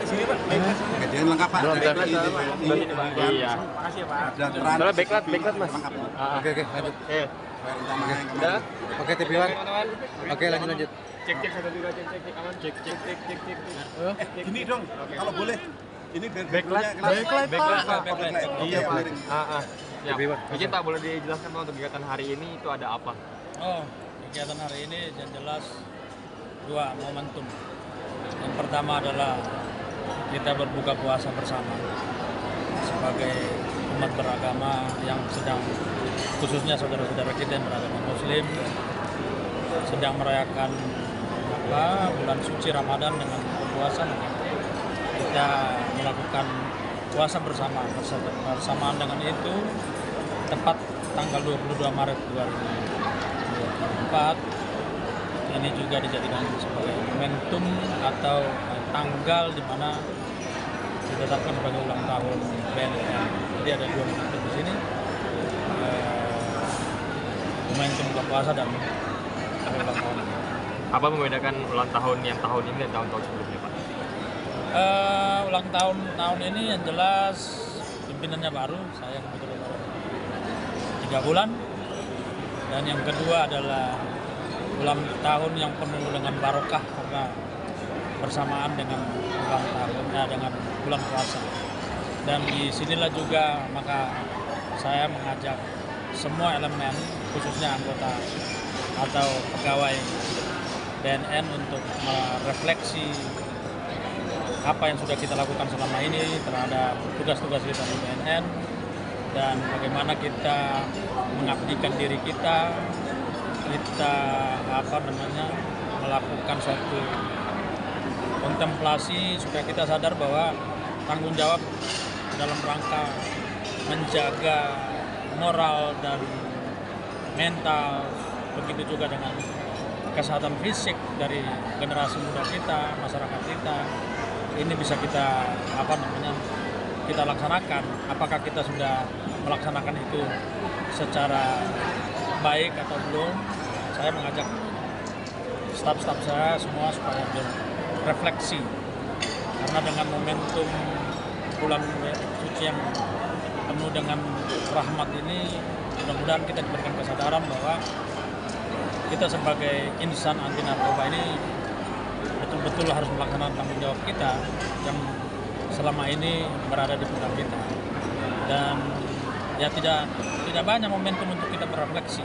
Sini Pak. Jangan lengkap Pak. Belum, Backlight Pak. ini. Iya. Makasih ya Pak. Dan Soalnya backlight Mas. lengkap. Oke, lanjut. Utama yang Udah? kemarin. Oke, TV1. Oke, lanjut. Cek 1 2 cek aman. Cek. Ini dong, kalau boleh. Ini Backlight. Backlight Pak. Iya Pak. Ya. Izin Pak, boleh dijelaskan Pak untuk kegiatan hari ini itu ada apa? Oh, kegiatan hari ini yang jelas dua momentum. Yang pertama adalah kita berbuka puasa bersama sebagai umat beragama yang sedang, khususnya saudara-saudara kita yang beragama Muslim, sedang merayakan bulan suci Ramadan dengan berpuasa. Kita melakukan puasa bersama. Bersamaan dengan itu, tepat tanggal 22 Maret 2024, ini juga dijadikan sebagai momentum atau tanggal di mana ditetapkan sebagai ulang tahun BNN. Jadi ada dua momentum di sini, momentum buka puasa dan ulang tahun. Apa membedakan ulang tahun yang tahun ini dan tahun-tahun sebelumnya Pak? Ulang tahun ini yang jelas pimpinannya baru, saya kebetulan baru 3 bulan, dan yang kedua adalah ulang tahun yang penuh dengan barokah karena bersamaan dengan ulang tahunnya dengan bulan puasa. Dan disinilah juga maka saya mengajak semua elemen, khususnya anggota atau pegawai BNN untuk merefleksi apa yang sudah kita lakukan selama ini terhadap tugas-tugas kita di BNN dan bagaimana kita mengabdikan diri kita melakukan suatu kontemplasi supaya kita sadar bahwa tanggung jawab dalam rangka menjaga moral dan mental, begitu juga dengan kesehatan fisik dari generasi muda kita, masyarakat kita, ini bisa kita kita laksanakan. Apakah kita sudah melaksanakan itu secara baik atau belum? Saya mengajak staf-staf saya semua supaya berefleksi, karena dengan momentum bulan suci yang penuh dengan rahmat ini, mudah-mudahan kita diberikan kesadaran bahwa kita sebagai insan anti narkoba ini betul-betul harus melaksanakan tanggung jawab kita yang selama ini berada di pundak kita. Dan ya tidak banyak momentum untuk kita berefleksi,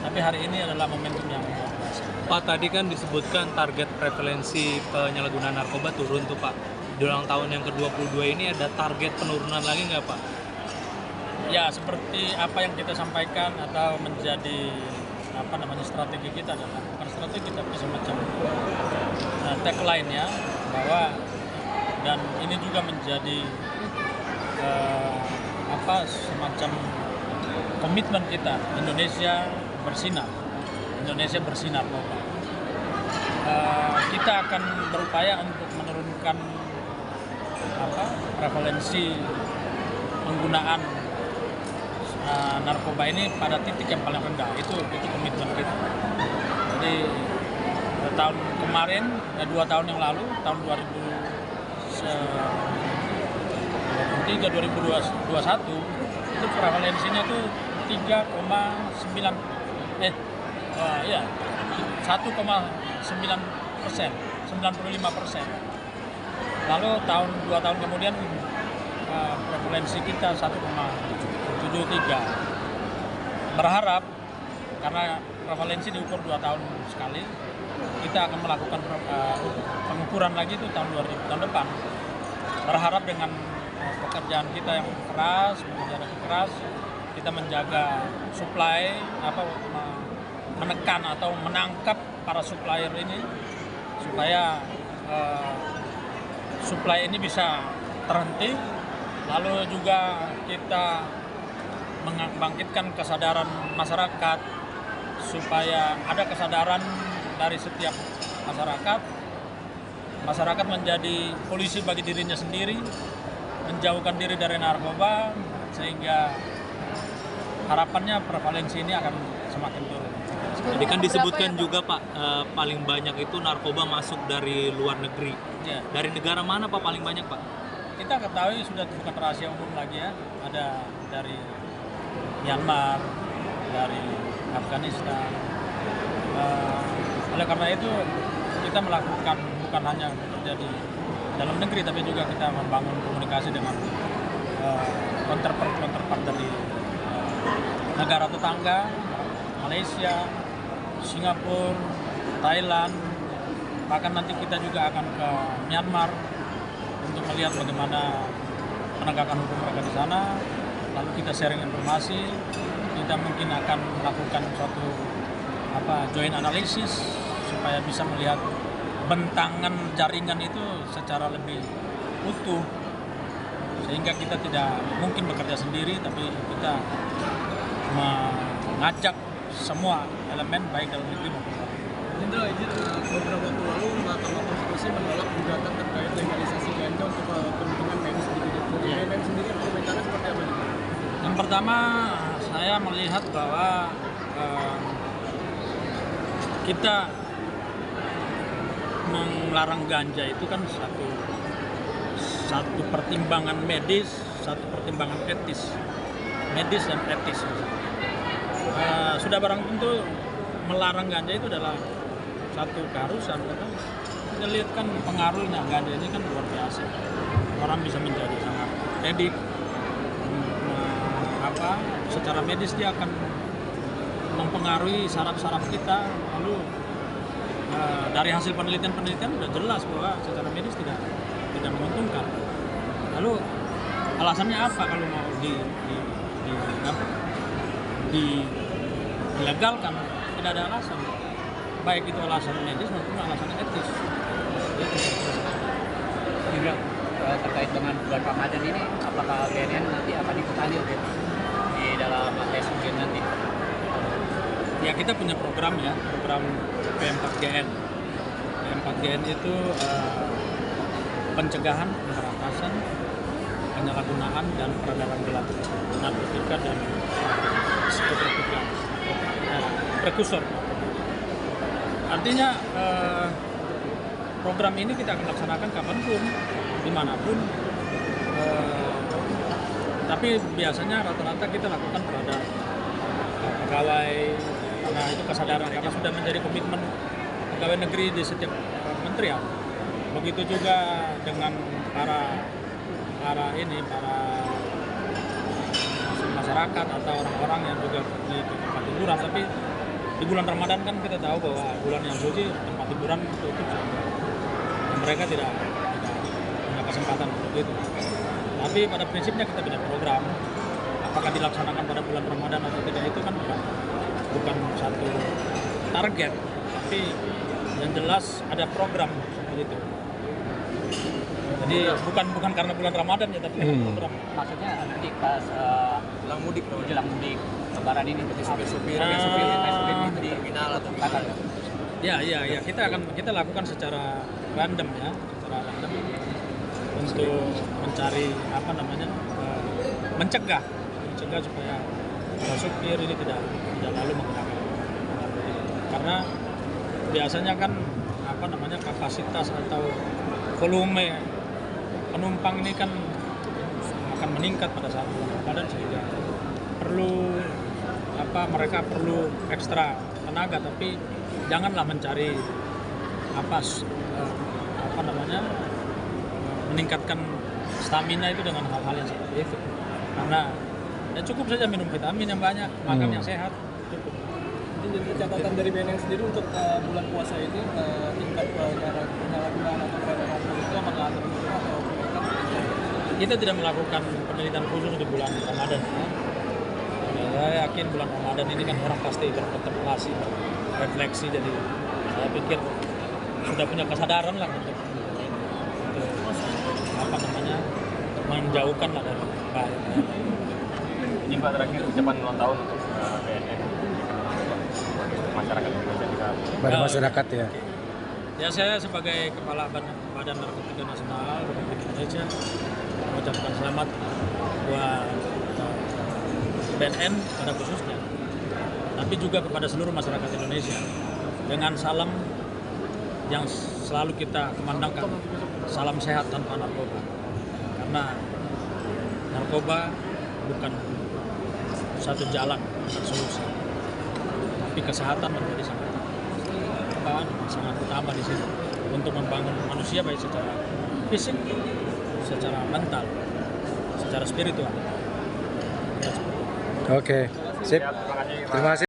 tapi hari ini adalah momentum yang luar biasa. Pak, tadi kan disebutkan target prevalensi penyalahgunaan narkoba turun tuh Pak. Di ulang tahun yang ke-22 ini ada target penurunan lagi nggak Pak? Ya, seperti apa yang kita sampaikan atau menjadi strategi kita adalah bukan strategi tapi semacam tagline ya, bahwa dan ini juga menjadi semacam komitmen kita, Indonesia bersinar narkoba. Kita akan berupaya untuk menurunkan prevalensi penggunaan narkoba ini pada titik yang paling rendah. Itu komitmen kita. Jadi tahun kemarin, 2 tahun yang lalu, tahun 2021 itu prevalensinya tuh 1,9%, 95%. Lalu 2 tahun kemudian prevalensi kita 1,73. Berharap karena prevalensi diukur 2 tahun sekali, kita akan melakukan pengukuran lagi itu tahun depan. Berharap dengan pekerjaan kita yang keras, kita menjaga supply, menekan atau menangkap para supplier ini supaya supply ini bisa terhenti. Lalu juga kita membangkitkan kesadaran masyarakat supaya ada kesadaran dari setiap masyarakat menjadi polisi bagi dirinya sendiri, menjauhkan diri dari narkoba, sehingga harapannya prevalensi ini akan semakin turun. Jadi kan disebutkan juga Pak, paling banyak itu narkoba masuk dari luar negeri. Ya. Dari negara mana Pak paling banyak Pak? Kita ketahui sudah bukan rahasia umum lagi ya, ada dari Myanmar, dari Afghanistan. Oleh karena itu kita melakukan bukan hanya bekerja di dalam negeri, tapi juga kita membangun komunikasi dengan counterpart dari negara tetangga, Malaysia, Singapura, Thailand, bahkan nanti kita juga akan ke Myanmar untuk melihat bagaimana penegakan hukum mereka di sana. Lalu kita sharing informasi, kita mungkin akan melakukan suatu joint analysis supaya bisa melihat bentangan jaringan itu secara lebih utuh, sehingga kita tidak mungkin bekerja sendiri, tapi kita mengajak semua elemen baik dalam negeri maupun luar. Jenderal, beberapa waktu lalu Mahkamah Konstitusi menolak gugatan terkait legalisasi ganja untuk kepentingan medis di BNN sendiri, komentarnya seperti apa? Yang pertama, saya melihat bahwa kita melarang ganja itu kan satu pertimbangan medis, satu pertimbangan etis, medis dan etis. Sudah barang tentu melarang ganja itu adalah satu keharusan, karena kita lihat kan pengaruhnya ganja ini kan luar biasa. Orang bisa menjadi sangat edik, secara medis dia akan mempengaruhi saraf-saraf kita. Lalu dari hasil penelitian sudah jelas bahwa secara medis tidak menguntungkan. Lalu alasannya apa kalau mau dilegalkan? Tidak ada alasan, baik itu alasan medis maupun alasan etis. Juga terkait dengan bulan Ramadan ini, apakah BNN nanti akan ikut andil di dalam SUG nanti? Ya, kita punya program ya, program P4GN. P4GN itu pencegahan, pemberantasan, penyalahgunaan dan peredaran gelap narkotika dan psikotropika, prekursor. Artinya program ini kita akan laksanakan kapanpun, dimanapun. Tapi biasanya rata-rata kita lakukan pada pegawai, karena itu kesadaran, karena sudah menjadi komitmen pegawai negeri di setiap kementerian. Begitu juga dengan para masyarakat atau orang-orang yang juga di tempat hiburan. Tapi di bulan Ramadan kan kita tahu bahwa bulan yang suci, tempat hiburan tutup, dan mereka tidak punya kesempatan untuk itu. Tapi pada prinsipnya kita punya program. Apakah dilaksanakan pada bulan Ramadan atau tidak itu kan bukan satu target, tapi yang jelas ada program seperti itu. Jadi bukan karena bulan Ramadan ya, tapi program. Maksudnya nanti pas jelang mudik Lebaran ini supir di terminal atau mana? Ya, kita lakukan secara random ya, untuk mencari mencegah supaya supir ini tidak lalu menggunakan narkotika. Karena biasanya kan kapasitas atau volume penumpang ini kan akan meningkat pada saat bulan Ramadan, sehingga mereka perlu ekstra tenaga, tapi janganlah mencari meningkatkan stamina itu dengan hal-hal yang seperti itu. Karena ya cukup saja minum vitamin yang banyak, makan yang sehat, cukup. Jadi catatan dari BNN sendiri untuk bulan puasa ini, tingkat penyalahgunaan atau peredaran itu apakah ada menurun atau meningkat? Kita tidak melakukan penelitian khusus untuk bulan Ramadan. Saya yakin bulan Ramadan ini kan orang pasti berkontemplasi, refleksi, jadi saya pikir sudah punya kesadaran lah untuk menjauhkan lah dari bahaya. Ini Pak, terakhir ucapan ulang tahun untuk BNN masyarakat Indonesia kita. Pada masyarakat ya. Ya, saya sebagai Kepala Badan Narkotika Nasional Republik Indonesia mengucapkan selamat buat BNN pada khususnya, tapi juga kepada seluruh masyarakat Indonesia dengan salam yang selalu kita kemandangkan, salam sehat tanpa narkoba. Karena narkoba bukan satu jalan, bukan solusi. Tapi kesehatan menjadi sangat utama di sini untuk membangun manusia baik secara fisik, secara mental, secara spiritual. Oke, sip. Terima kasih.